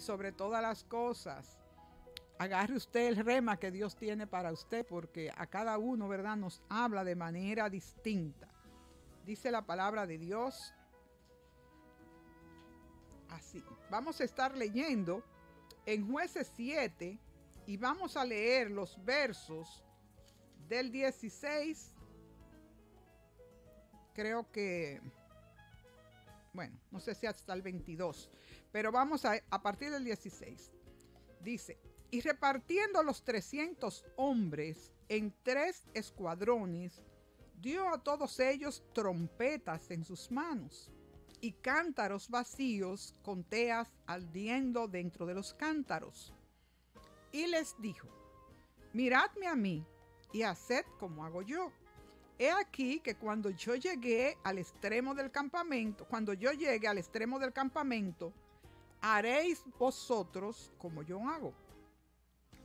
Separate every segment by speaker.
Speaker 1: Y sobre todas las cosas, agarre usted el rema que Dios tiene para usted, porque a cada uno, ¿verdad?, nos habla de manera distinta. Dice la palabra de Dios así. Vamos a estar leyendo en Jueces 7 y vamos a leer los versos del 16, creo que, bueno, no sé si hasta el 22, pero vamos a partir del 16. Dice, y repartiendo los 300 hombres en 3 escuadrones, dio a todos ellos trompetas en sus manos y cántaros vacíos con teas ardiendo dentro de los cántaros. Y les dijo, miradme a mí y haced como hago yo. He aquí que cuando yo llegue al extremo del campamento, haréis vosotros como yo hago.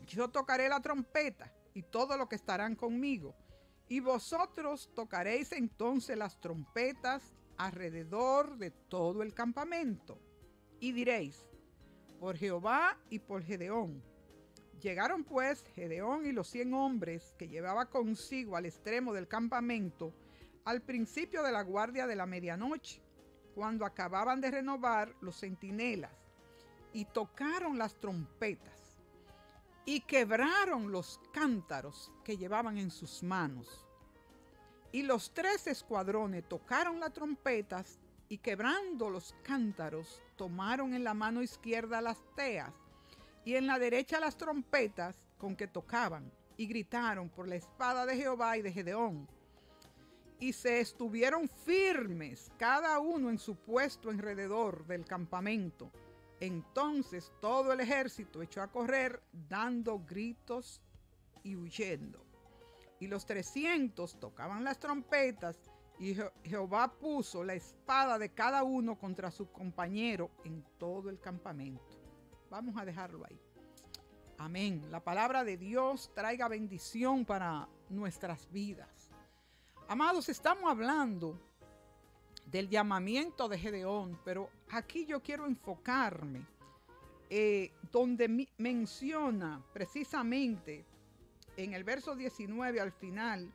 Speaker 1: Yo tocaré la trompeta y todo lo que estarán conmigo, y vosotros tocaréis entonces las trompetas alrededor de todo el campamento. Y diréis, por Jehová y por Gedeón. Llegaron pues Gedeón y los 100 hombres que llevaba consigo al extremo del campamento al principio de la guardia de la medianoche, cuando acababan de renovar los centinelas, y tocaron las trompetas y quebraron los cántaros que llevaban en sus manos. Y los 3 escuadrones tocaron las trompetas y quebrando los cántaros tomaron en la mano izquierda las teas y en la derecha las trompetas con que tocaban, y gritaron por la espada de Jehová y de Gedeón. Y se estuvieron firmes, cada uno en su puesto alrededor del campamento. Entonces todo el ejército echó a correr, dando gritos y huyendo. Y los 300 tocaban las trompetas, y Jehová puso la espada de cada uno contra su compañero en todo el campamento. Vamos a dejarlo ahí. Amén. La palabra de Dios traiga bendición para nuestras vidas. Amados, estamos hablando del llamamiento de Gedeón, pero aquí yo quiero enfocarme donde menciona precisamente en el verso 19 al final,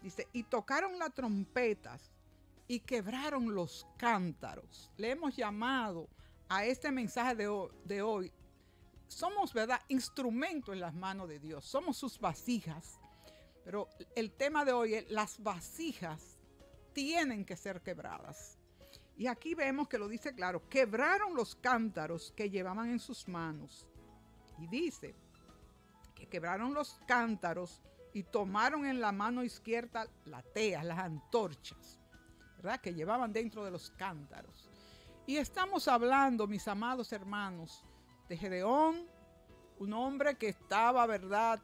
Speaker 1: dice, y tocaron las trompetas y quebraron los cántaros. Le hemos llamado a este mensaje de hoy, somos, ¿verdad?, instrumento en las manos de Dios, somos sus vasijas, pero el tema de hoy es las vasijas tienen que ser quebradas. Y aquí vemos que lo dice claro, quebraron los cántaros que llevaban en sus manos. Y dice que quebraron los cántaros y tomaron en la mano izquierda las teas, las antorchas, ¿verdad?, que llevaban dentro de los cántaros. Y estamos hablando, mis amados hermanos, de Gedeón, un hombre que estaba, ¿verdad?,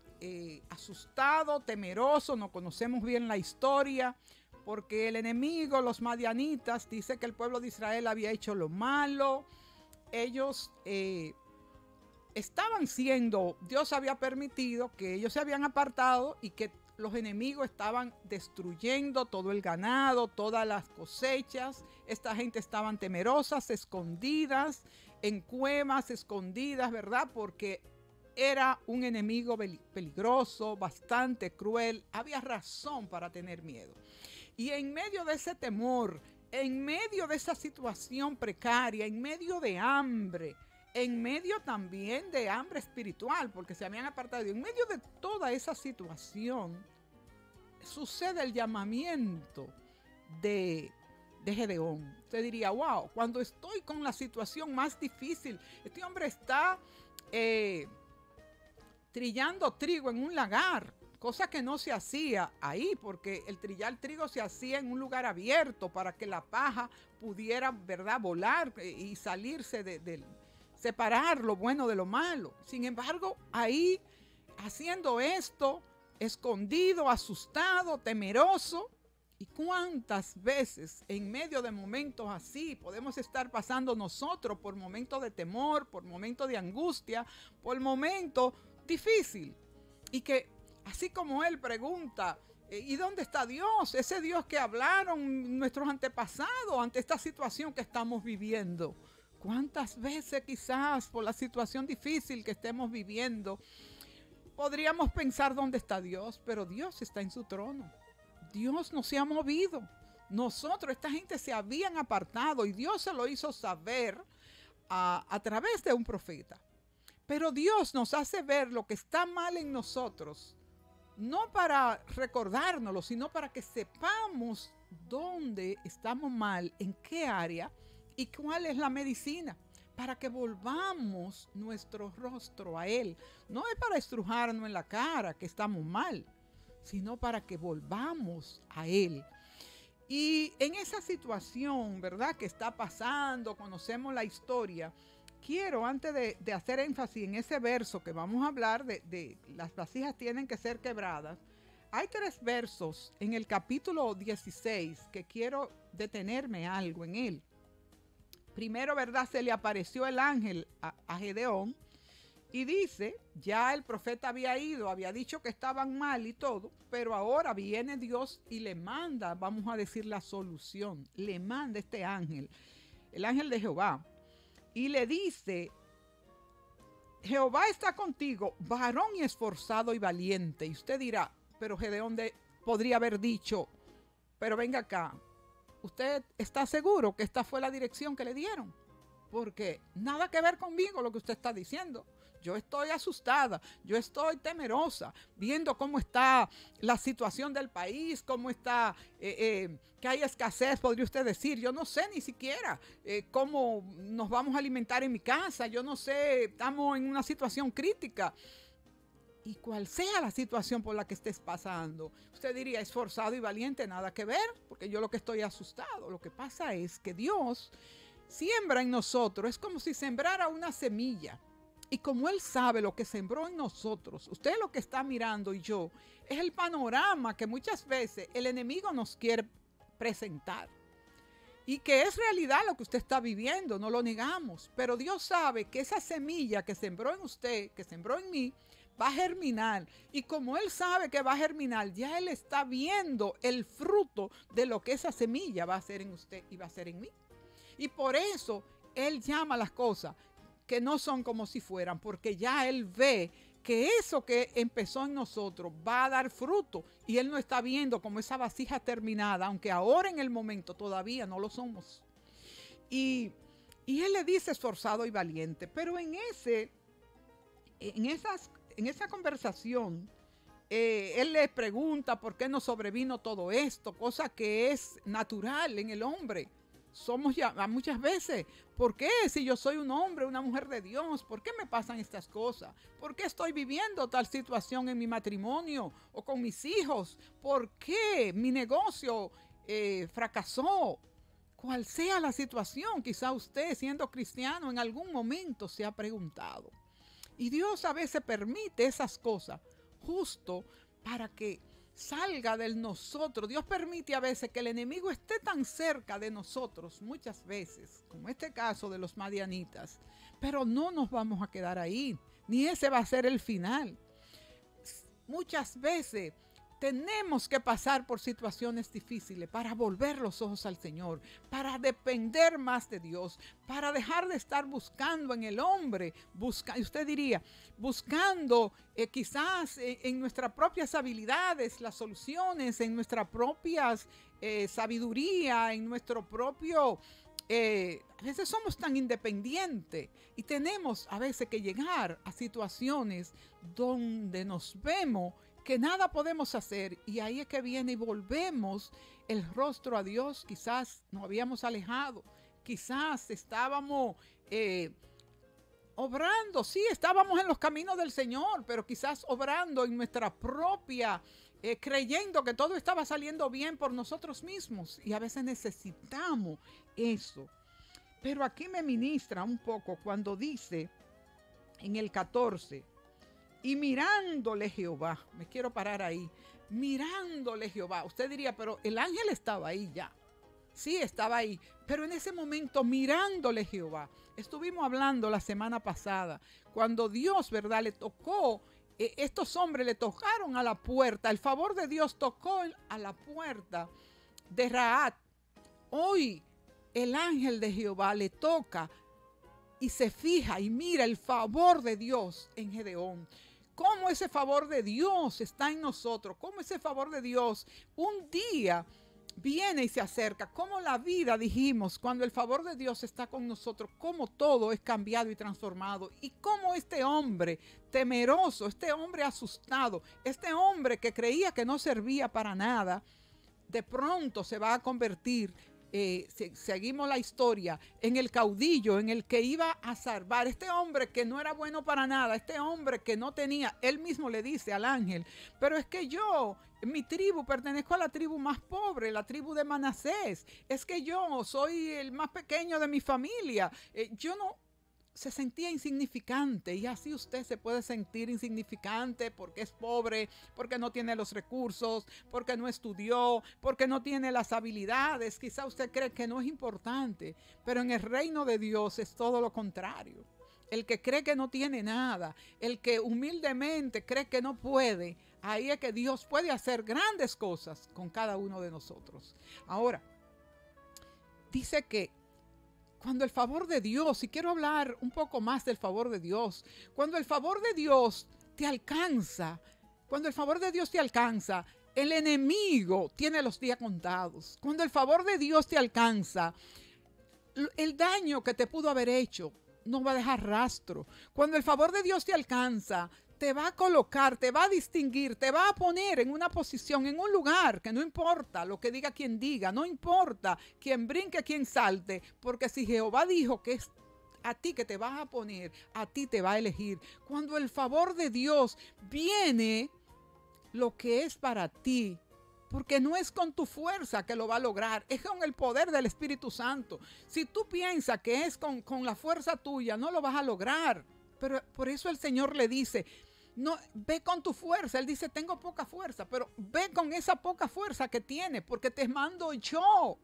Speaker 1: asustado, temeroso. No conocemos bien la historia, porque el enemigo, los madianitas, dice que el pueblo de Israel había hecho lo malo. Ellos estaban siendo, Dios había permitido que ellos se habían apartado y que los enemigos estaban destruyendo todo el ganado, todas las cosechas. Esta gente estaban temerosas, escondidas, en cuevas, escondidas, ¿verdad? Porque era un enemigo peligroso, bastante cruel. Había razón para tener miedo. Y en medio de ese temor, en medio de esa situación precaria, en medio de hambre, en medio también de hambre espiritual, porque se habían apartado, en medio de toda esa situación, sucede el llamamiento de Gedeón. Usted diría, wow, cuando estoy con la situación más difícil, este hombre está trillando trigo en un lagar, cosa que no se hacía ahí, porque el trillar trigo se hacía en un lugar abierto para que la paja pudiera, ¿verdad?, volar y salirse separar lo bueno de lo malo. Sin embargo, ahí haciendo esto, escondido, asustado, temeroso. ¿Y cuántas veces en medio de momentos así podemos estar pasando nosotros por momentos de temor, por momentos de angustia, por momentos difíciles? Y que así como él pregunta, ¿y dónde está Dios? Ese Dios que hablaron nuestros antepasados ante esta situación que estamos viviendo. ¿Cuántas veces quizás por la situación difícil que estemos viviendo podríamos pensar dónde está Dios? Pero Dios está en su trono. Dios no se ha movido. Nosotros, esta gente se habían apartado y Dios se lo hizo saber a través de un profeta. Pero Dios nos hace ver lo que está mal en nosotros, no para recordárnoslo, sino para que sepamos dónde estamos mal, en qué área y cuál es la medicina, para que volvamos nuestro rostro a Él. No es para estrujarnos en la cara que estamos mal, sino para que volvamos a Él. Y en esa situación, ¿verdad?, que está pasando, conocemos la historia. Quiero, antes de hacer énfasis en ese verso que vamos a hablar de las vasijas tienen que ser quebradas, hay 3 versos en el capítulo 16 que quiero detenerme algo en él. Primero, ¿verdad?, se le apareció el ángel a Gedeón y dice, ya el profeta había ido, había dicho que estaban mal y todo, pero ahora viene Dios y le manda, vamos a decir, la solución. Le manda este ángel, el ángel de Jehová, y le dice, Jehová está contigo, varón y esforzado y valiente. Y usted dirá, pero Gedeón podría haber dicho, pero venga acá, ¿usted está seguro que esta fue la dirección que le dieron? Porque nada que ver conmigo lo que usted está diciendo. Yo estoy asustada, yo estoy temerosa, viendo cómo está la situación del país, cómo está, que hay escasez, podría usted decir. Yo no sé ni siquiera cómo nos vamos a alimentar en mi casa. Yo no sé, estamos en una situación crítica. Y cual sea la situación por la que estés pasando, usted diría, esforzado y valiente, nada que ver, porque yo lo que estoy asustado. Lo que pasa es que Dios siembra en nosotros, es como si sembrara una semilla. Y como Él sabe lo que sembró en nosotros, usted lo que está mirando y yo, es el panorama que muchas veces el enemigo nos quiere presentar. Y que es realidad lo que usted está viviendo, no lo negamos. Pero Dios sabe que esa semilla que sembró en usted, que sembró en mí, va a germinar. Y como Él sabe que va a germinar, ya Él está viendo el fruto de lo que esa semilla va a hacer en usted y va a hacer en mí. Y por eso Él llama las cosas que no son como si fueran, porque ya Él ve que eso que empezó en nosotros va a dar fruto y Él no está viendo como esa vasija terminada, aunque ahora en el momento todavía no lo somos. Y Él le dice esforzado y valiente, pero en esa conversación, Él le pregunta por qué no sobrevino todo esto, cosa que es natural en el hombre. Somos ya muchas veces, ¿por qué si yo soy un hombre, una mujer de Dios? ¿Por qué me pasan estas cosas? ¿Por qué estoy viviendo tal situación en mi matrimonio o con mis hijos? ¿Por qué mi negocio fracasó? Cual sea la situación, quizá usted siendo cristiano en algún momento se ha preguntado. Y Dios a veces permite esas cosas justo para que salga de nosotros. Dios permite a veces que el enemigo esté tan cerca de nosotros, muchas veces, como este caso de los madianitas, pero no nos vamos a quedar ahí, ni ese va a ser el final. Muchas veces tenemos que pasar por situaciones difíciles para volver los ojos al Señor, para depender más de Dios, para dejar de estar buscando en el hombre, usted diría, buscando quizás en nuestras propias habilidades las soluciones, en nuestra propia sabiduría, en nuestro propio... a veces somos tan independientes y tenemos a veces que llegar a situaciones donde nos vemos que nada podemos hacer, y ahí es que viene y volvemos el rostro a Dios. Quizás nos habíamos alejado, quizás estábamos obrando, sí, estábamos en los caminos del Señor, pero quizás obrando en nuestra propia, creyendo que todo estaba saliendo bien por nosotros mismos, y a veces necesitamos eso. Pero aquí me ministra un poco cuando dice en el 14, y mirándole Jehová, me quiero parar ahí, mirándole Jehová. Usted diría, pero el ángel estaba ahí ya. Sí, estaba ahí, pero en ese momento mirándole Jehová. Estuvimos hablando la semana pasada, cuando Dios, ¿verdad?, le tocó, estos hombres le tocaron a la puerta, el favor de Dios tocó a la puerta de Rahat. Hoy el ángel de Jehová le toca y se fija y mira el favor de Dios en Gedeón. Cómo ese favor de Dios está en nosotros, cómo ese favor de Dios un día viene y se acerca, cómo la vida, dijimos, cuando el favor de Dios está con nosotros, cómo todo es cambiado y transformado, y cómo este hombre temeroso, este hombre asustado, este hombre que creía que no servía para nada, de pronto se va a convertir, seguimos la historia, en el caudillo, en el que iba a salvar. Este hombre que no era bueno para nada, este hombre que no tenía, él mismo le dice al ángel, pero es que yo, mi tribu, pertenezco a la tribu más pobre, la tribu de Manasés, es que yo soy el más pequeño de mi familia, yo no... Se sentía insignificante, y así usted se puede sentir insignificante porque es pobre, porque no tiene los recursos, porque no estudió, porque no tiene las habilidades. Quizá usted cree que no es importante, pero en el reino de Dios es todo lo contrario. El que cree que no tiene nada, el que humildemente cree que no puede, ahí es que Dios puede hacer grandes cosas con cada uno de nosotros. Ahora, dice que cuando el favor de Dios, y quiero hablar un poco más del favor de Dios, cuando el favor de Dios te alcanza, cuando el favor de Dios te alcanza, el enemigo tiene los días contados. Cuando el favor de Dios te alcanza, el daño que te pudo haber hecho no va a dejar rastro. Cuando el favor de Dios te alcanza, te va a colocar, te va a distinguir, te va a poner en una posición, en un lugar que no importa lo que diga quien diga, no importa quien brinque, quien salte, porque si Jehová dijo que es a ti que te vas a poner, a ti te va a elegir. Cuando el favor de Dios viene, lo que es para ti, porque no es con tu fuerza que lo va a lograr, es con el poder del Espíritu Santo. Si tú piensas que es con la fuerza tuya, no lo vas a lograr. Pero por eso el Señor le dice, no, ve con tu fuerza. Él dice, tengo poca fuerza, pero ve con esa poca fuerza que tienes, porque te mando yo.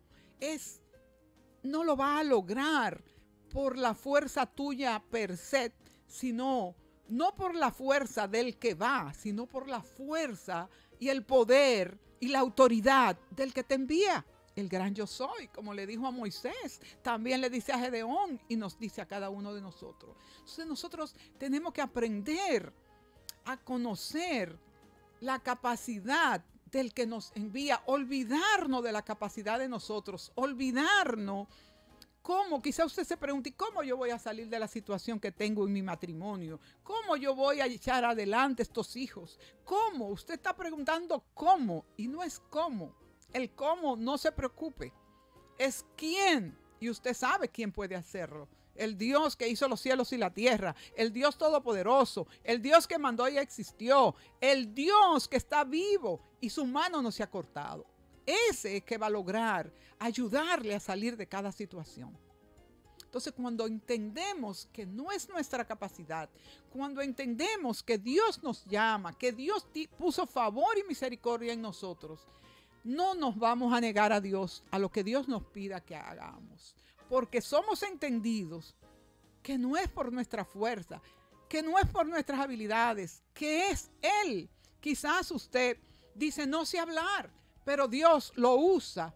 Speaker 1: No lo va a lograr por la fuerza tuya per se, sino no por la fuerza del que va, sino por la fuerza y el poder y la autoridad del que te envía. El gran yo soy, como le dijo a Moisés, también le dice a Gedeón y nos dice a cada uno de nosotros. Entonces nosotros tenemos que aprender a conocer la capacidad del que nos envía, olvidarnos de la capacidad de nosotros, olvidarnos cómo, quizá usted se pregunte, ¿cómo yo voy a salir de la situación que tengo en mi matrimonio? ¿Cómo yo voy a echar adelante estos hijos? ¿Cómo? Usted está preguntando cómo y no es cómo. El cómo, no se preocupe, es quién, y usted sabe quién puede hacerlo. El Dios que hizo los cielos y la tierra, el Dios todopoderoso, el Dios que mandó y existió, el Dios que está vivo y su mano no se ha cortado. Ese es que va a lograr ayudarle a salir de cada situación. Entonces, cuando entendemos que no es nuestra capacidad, cuando entendemos que Dios nos llama, que Dios puso favor y misericordia en nosotros, no nos vamos a negar a Dios, a lo que Dios nos pida que hagamos, porque somos entendidos que no es por nuestra fuerza, que no es por nuestras habilidades, que es Él. Quizás usted dice, no sé hablar, pero Dios lo usa.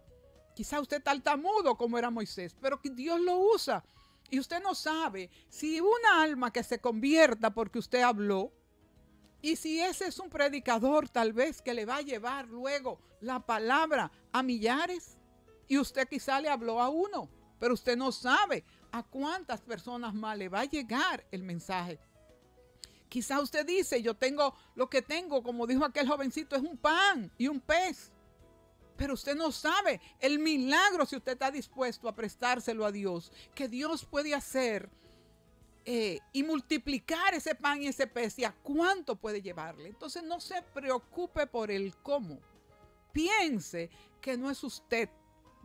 Speaker 1: Quizás usted tartamudo como era Moisés, pero que Dios lo usa. Y usted no sabe si una alma que se convierta porque usted habló, y si ese es un predicador tal vez que le va a llevar luego la palabra a millares, y usted quizá le habló a uno, pero usted no sabe a cuántas personas más le va a llegar el mensaje. Quizá usted dice, yo tengo lo que tengo, como dijo aquel jovencito, es un pan y un pez. Pero usted no sabe el milagro, si usted está dispuesto a prestárselo a Dios, que Dios puede hacer y multiplicar ese pan y ese pez, y a cuánto puede llevarle. Entonces no se preocupe por el cómo. Piense que no es usted.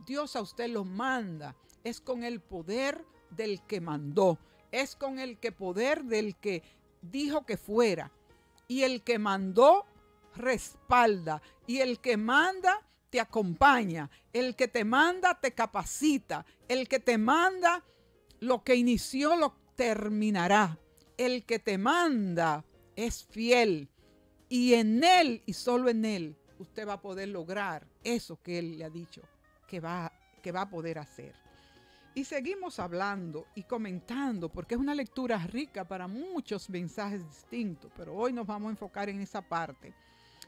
Speaker 1: Dios a usted lo manda. Es con el poder del que mandó. Es con el poder del que dijo que fuera. Y el que mandó respalda. Y el que manda te acompaña. El que te manda te capacita. El que te manda lo que inició lo terminará. El que te manda es fiel. Y en Él y solo en Él usted va a poder lograr eso que Él le ha dicho que va a poder hacer. Y seguimos hablando y comentando, porque es una lectura rica para muchos mensajes distintos, pero hoy nos vamos a enfocar en esa parte.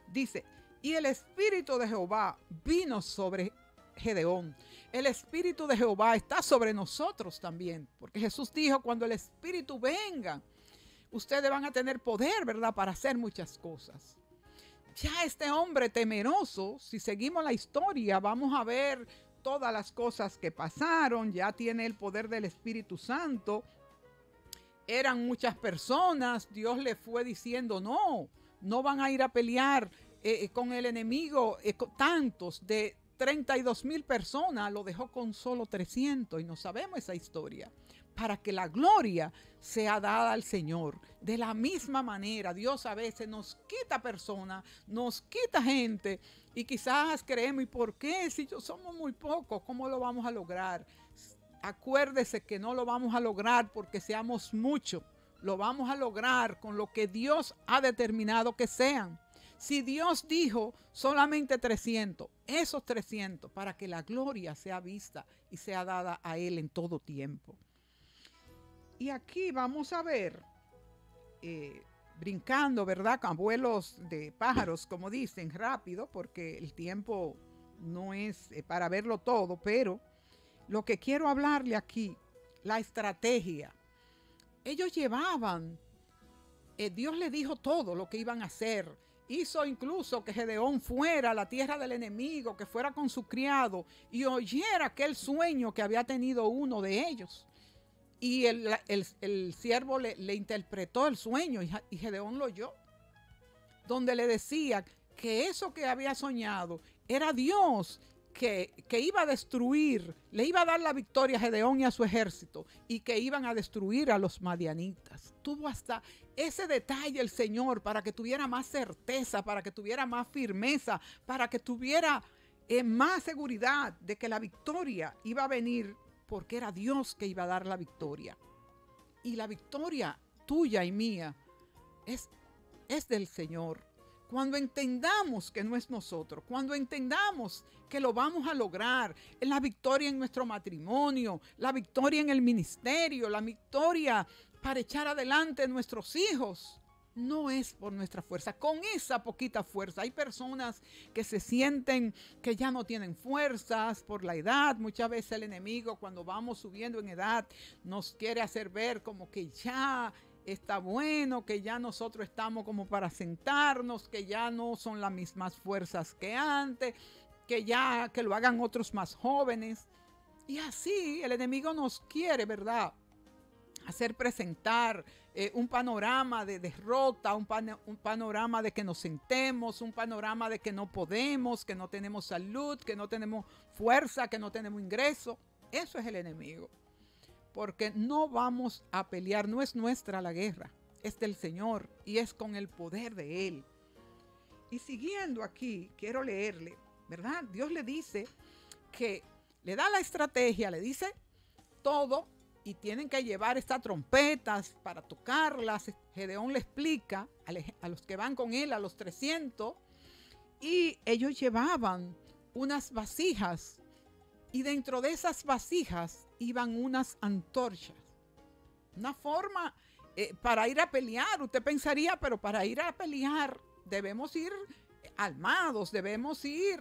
Speaker 1: Dice, y el Espíritu de Jehová vino sobre Gedeón. El Espíritu de Jehová está sobre nosotros también, porque Jesús dijo, cuando el Espíritu venga, ustedes van a tener poder, ¿verdad?, para hacer muchas cosas. Ya este hombre temeroso, si seguimos la historia, vamos a ver todas las cosas que pasaron, ya tiene el poder del Espíritu Santo. Eran muchas personas, Dios le fue diciendo, no van a ir a pelear con el enemigo, tantos, de 32,000 personas, lo dejó con solo 300 y no sabemos esa historia. Para que la gloria sea dada al Señor. De la misma manera, Dios a veces nos quita personas, nos quita gente y quizás creemos, ¿y por qué? Si somos muy pocos, ¿cómo lo vamos a lograr? Acuérdese que no lo vamos a lograr porque seamos muchos. Lo vamos a lograr con lo que Dios ha determinado que sean. Si Dios dijo solamente 300, esos 300, para que la gloria sea vista y sea dada a Él en todo tiempo. Y aquí vamos a ver, brincando, ¿verdad? Con vuelos de pájaros, como dicen, rápido, porque el tiempo no es para verlo todo, pero lo que quiero hablarle aquí, la estrategia. Ellos llevaban, Dios le dijo todo lo que iban a hacer. Hizo incluso que Gedeón fuera a la tierra del enemigo, que fuera con su criado y oyera aquel sueño que había tenido uno de ellos. Y el siervo le interpretó el sueño y Gedeón lo oyó, donde le decía que eso que había soñado era Dios que iba a destruir, le iba a dar la victoria a Gedeón y a su ejército y que iban a destruir a los madianitas. Tuvo hasta ese detalle el Señor para que tuviera más certeza, para que tuviera más firmeza, para que tuviera más seguridad de que la victoria iba a venir, porque era Dios que iba a dar la victoria. Y la victoria tuya y mía es del Señor. Cuando entendamos que no es nosotros, cuando entendamos que lo vamos a lograr, la victoria en nuestro matrimonio, la victoria en el ministerio, la victoria para echar adelante a nuestros hijos, no es por nuestra fuerza. Con esa poquita fuerza, hay personas que se sienten que ya no tienen fuerzas por la edad. Muchas veces el enemigo, cuando vamos subiendo en edad, nos quiere hacer ver como que ya está bueno, que ya nosotros estamos como para sentarnos, que ya no son las mismas fuerzas que antes, que lo hagan otros más jóvenes. Y así el enemigo nos quiere, ¿verdad?, hacer presentar un panorama de derrota, un panorama de que nos sentemos, un panorama de que no podemos, que no tenemos salud, que no tenemos fuerza, que no tenemos ingreso. Eso es el enemigo. Porque no vamos a pelear, no es nuestra la guerra, es del Señor y es con el poder de Él. Y siguiendo aquí, quiero leerle, ¿verdad? Dios le dice que le da la estrategia, le dice todo, y tienen que llevar estas trompetas para tocarlas. Gedeón le explica a los que van con él, a los 300, y ellos llevaban unas vasijas, y dentro de esas vasijas iban unas antorchas. Una forma para ir a pelear. Usted pensaría, pero para ir a pelear debemos ir armados, debemos ir.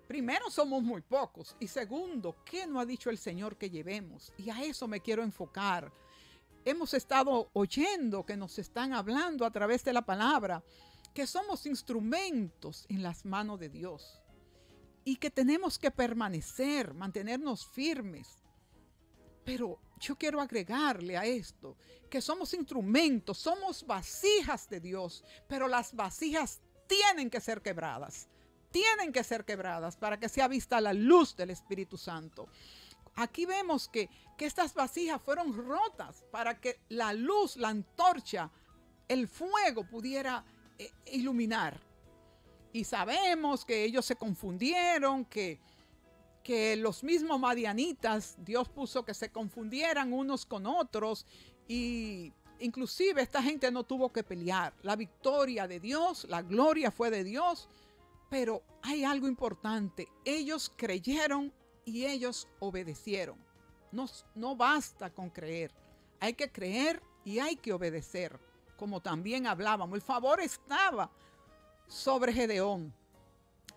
Speaker 1: Primero, somos muy pocos. Y segundo, ¿qué no ha dicho el Señor que llevemos? Y a eso me quiero enfocar. Hemos estado oyendo que nos están hablando a través de la palabra, que somos instrumentos en las manos de Dios. Y que tenemos que permanecer, mantenernos firmes. Pero yo quiero agregarle a esto, que somos instrumentos, somos vasijas de Dios, pero las vasijas tienen que ser quebradas. Tienen que ser quebradas para que sea vista la luz del Espíritu Santo. Aquí vemos que estas vasijas fueron rotas para que la luz, la antorcha, el fuego pudiera iluminar. Y sabemos que ellos se confundieron, que los mismos madianitas, Dios puso que se confundieran unos con otros, y inclusive esta gente no tuvo que pelear. La victoria de Dios, la gloria fue de Dios. Pero hay algo importante, ellos creyeron y ellos obedecieron. No, no basta con creer. Hay que creer y hay que obedecer. Como también hablábamos, el favor estaba sobre Gedeón,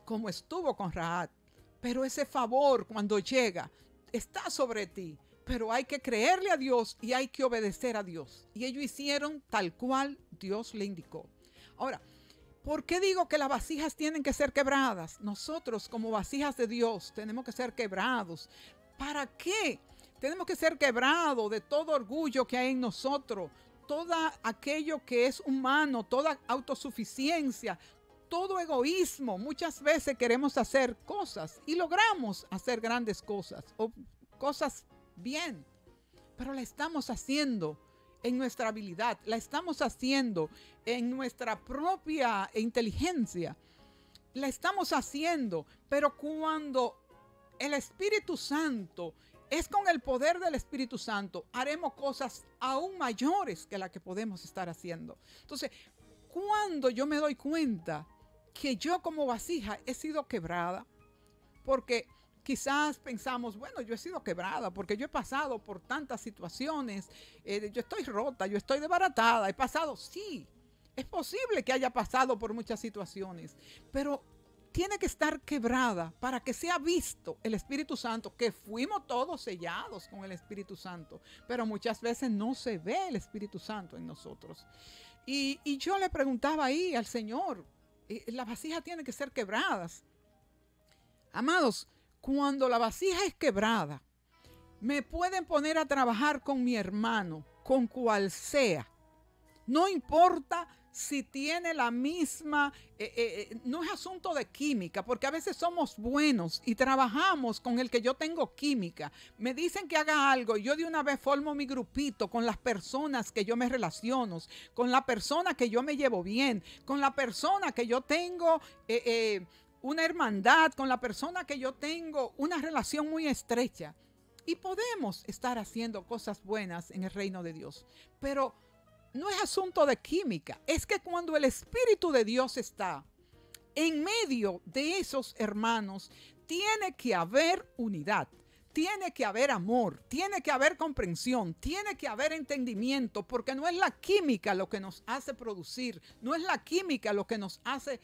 Speaker 1: como estuvo con Rahab. Pero ese favor, cuando llega, está sobre ti. Pero hay que creerle a Dios y hay que obedecer a Dios. Y ellos hicieron tal cual Dios le indicó. Ahora, ¿por qué digo que las vasijas tienen que ser quebradas? Nosotros, como vasijas de Dios, tenemos que ser quebrados. ¿Para qué? Tenemos que ser quebrados de todo orgullo que hay en nosotros, todo aquello que es humano, toda autosuficiencia, todo egoísmo. Muchas veces queremos hacer cosas y logramos hacer grandes cosas o cosas bien, pero la estamos haciendo en nuestra habilidad, la estamos haciendo en nuestra propia inteligencia, la estamos haciendo, pero cuando el Espíritu Santo es con el poder del Espíritu Santo, haremos cosas aún mayores que las que podemos estar haciendo. Entonces, cuando yo me doy cuenta que yo como vasija he sido quebrada, porque quizás pensamos, bueno, yo he sido quebrada porque yo he pasado por tantas situaciones, yo estoy rota, yo estoy desbaratada, he pasado, sí, es posible que haya pasado por muchas situaciones, pero tiene que estar quebrada para que sea visto el Espíritu Santo, que fuimos todos sellados con el Espíritu Santo, pero muchas veces no se ve el Espíritu Santo en nosotros. Y yo le preguntaba ahí al Señor, las vasijas tienen que ser quebradas. Amados, cuando la vasija es quebrada, me pueden poner a trabajar con mi hermano, con cual sea. No importa si tiene la misma, no es asunto de química, porque a veces somos buenos y trabajamos con el que yo tengo química. Me dicen que haga algo y yo de una vez formo mi grupito con las personas que yo me relaciono, con la persona que yo me llevo bien, con la persona que yo tengo una hermandad, con la persona que yo tengo una relación muy estrecha. Y podemos estar haciendo cosas buenas en el reino de Dios, pero no es asunto de química, es que cuando el Espíritu de Dios está en medio de esos hermanos, tiene que haber unidad, tiene que haber amor, tiene que haber comprensión, tiene que haber entendimiento, porque no es la química lo que nos hace producir, no es la química lo que nos hace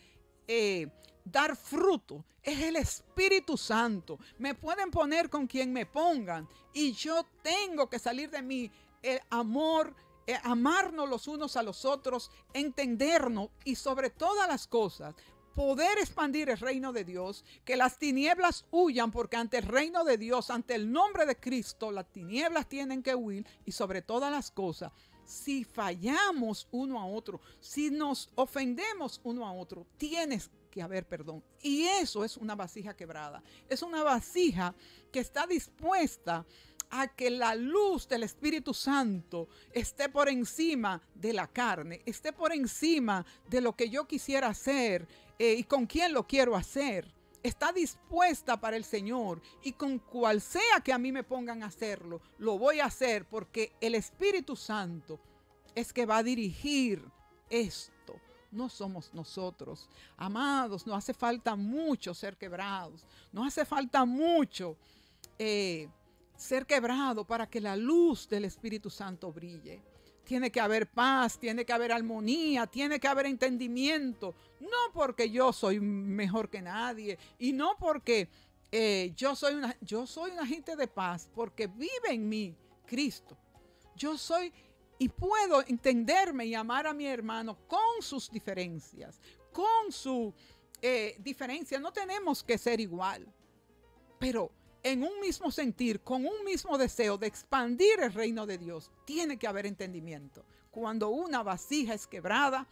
Speaker 1: dar fruto, es el Espíritu Santo. Me pueden poner con quien me pongan y yo tengo que salir de mí el amor, amarnos los unos a los otros, entendernos y sobre todas las cosas poder expandir el reino de Dios, que las tinieblas huyan, porque ante el reino de Dios, ante el nombre de Cristo, las tinieblas tienen que huir. Y sobre todas las cosas, si fallamos uno a otro, si nos ofendemos uno a otro, tienes que haber perdón. Y eso es una vasija quebrada, es una vasija que está dispuesta a que la luz del Espíritu Santo esté por encima de la carne, esté por encima de lo que yo quisiera hacer y con quién lo quiero hacer. Está dispuesta para el Señor y con cual sea que a mí me pongan a hacerlo, lo voy a hacer porque el Espíritu Santo es que va a dirigir esto. No somos nosotros. Amados, nos hace falta mucho ser quebrados. Nos hace falta mucho ser quebrado para que la luz del Espíritu Santo brille. Tiene que haber paz, tiene que haber armonía, tiene que haber entendimiento. No porque yo soy mejor que nadie y no porque yo soy una gente de paz, porque vive en mí Cristo. Yo soy y puedo entenderme y amar a mi hermano con sus diferencias, con su diferencia. No tenemos que ser igual, pero en un mismo sentir, con un mismo deseo de expandir el reino de Dios, tiene que haber entendimiento. Cuando una vasija es quebrada,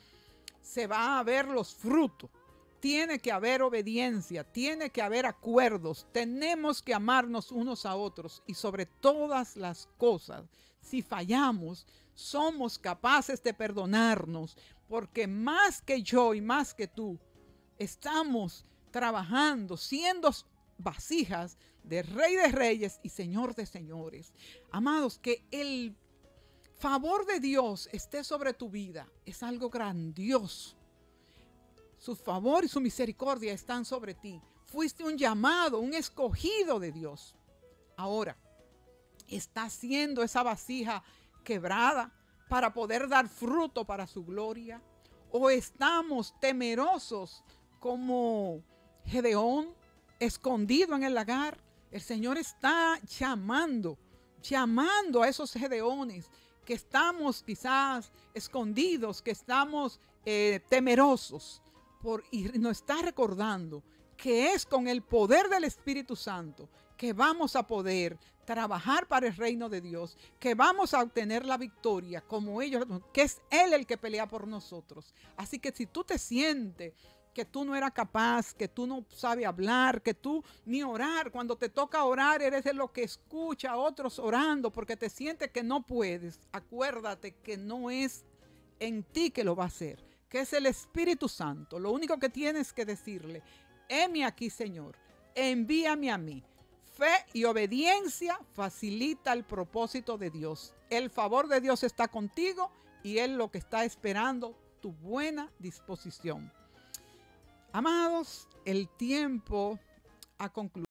Speaker 1: se va a ver los frutos. Tiene que haber obediencia, tiene que haber acuerdos. Tenemos que amarnos unos a otros y sobre todas las cosas, si fallamos, somos capaces de perdonarnos, porque más que yo y más que tú, estamos trabajando, siendo vasijas de Rey de Reyes y Señor de Señores. Amados, que el favor de Dios esté sobre tu vida es algo grandioso. Su favor y su misericordia están sobre ti. Fuiste un llamado, un escogido de Dios. Ahora, está haciendo esa vasija quebrada para poder dar fruto para su gloria? ¿O estamos temerosos como Gedeón, escondido en el lagar? El Señor está llamando a esos Gedeones que estamos quizás escondidos, que estamos temerosos, y nos está recordando que es con el poder del Espíritu Santo que vamos a poder trabajar para el reino de Dios, que vamos a obtener la victoria como ellos, que es Él el que pelea por nosotros. Así que si tú te sientes que tú no eras capaz, que tú no sabes hablar, que tú ni orar, cuando te toca orar eres de lo que escucha a otros orando porque te sientes que no puedes, acuérdate que no es en ti que lo va a hacer, que es el Espíritu Santo. Lo único que tienes que decirle: heme aquí, Señor, envíame a mí. Fe y obediencia facilita el propósito de Dios. El favor de Dios está contigo y Él lo que está esperando, tu buena disposición. Amados, el tiempo ha concluido.